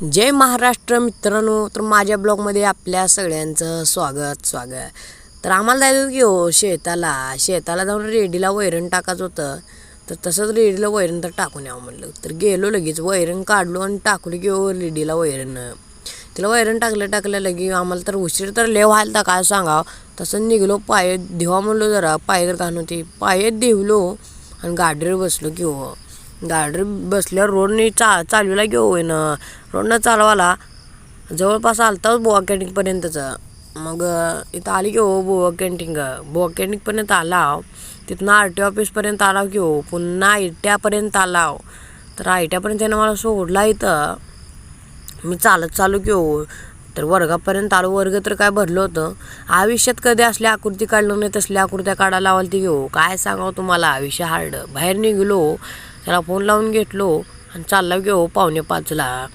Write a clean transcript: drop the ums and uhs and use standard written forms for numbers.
जय महाराष्ट्र मित्रांनो. तर माझ्या ब्लॉगमध्ये आपल्या सगळ्यांचं स्वागत. तर आम्हाला जायचं की हो शेताला जाऊन रेडीला वैरण टाकायचं होतं. तर तसंच रेडीला वैरण तर टाकून यावं म्हणलं. तर गेलो लगेच वैरण काढलो आणि टाकलो की हो रेडीला वैरण. तिला वैरण टाकलं लगे आम्हाला तर उशीर तर लय व्हायला तर काय सांगावं. तसं निघलो पाय देवा म्हणलो, जरा पाय तर घाण होती. पाय देवलो आणि गाडीवर बसलो की हो. गाडीवर बसल्यावर रोडने चालवला की हो ना. रोडनं चालवाला जवळपास आलता बोवा कॅन्टीनपर्यंतचं. मग इथं आली की हो बोवा कॅन्टीनपर्यंत आला. तिथनं RT ऑफिसपर्यंत आला की हो. पुन्हा ITपर्यंत आला. तर ITपर्यंत त्यानं मला सोडला. इथं मी चालत चालू की हो. तर वर्गापर्यंत आलो. वर्ग तर काय भरलं होतं. आयुष्यात कधी असल्या आकृती काढलं नाही, तसल्या आकृत्या काढायला लावाल ती घेऊ. काय सांगावं तुम्हाला, आयुष्य हार्ड. बाहेर निघलो, त्याला फोन लावून घेतलो आणि चालला घेऊ 4:45ला.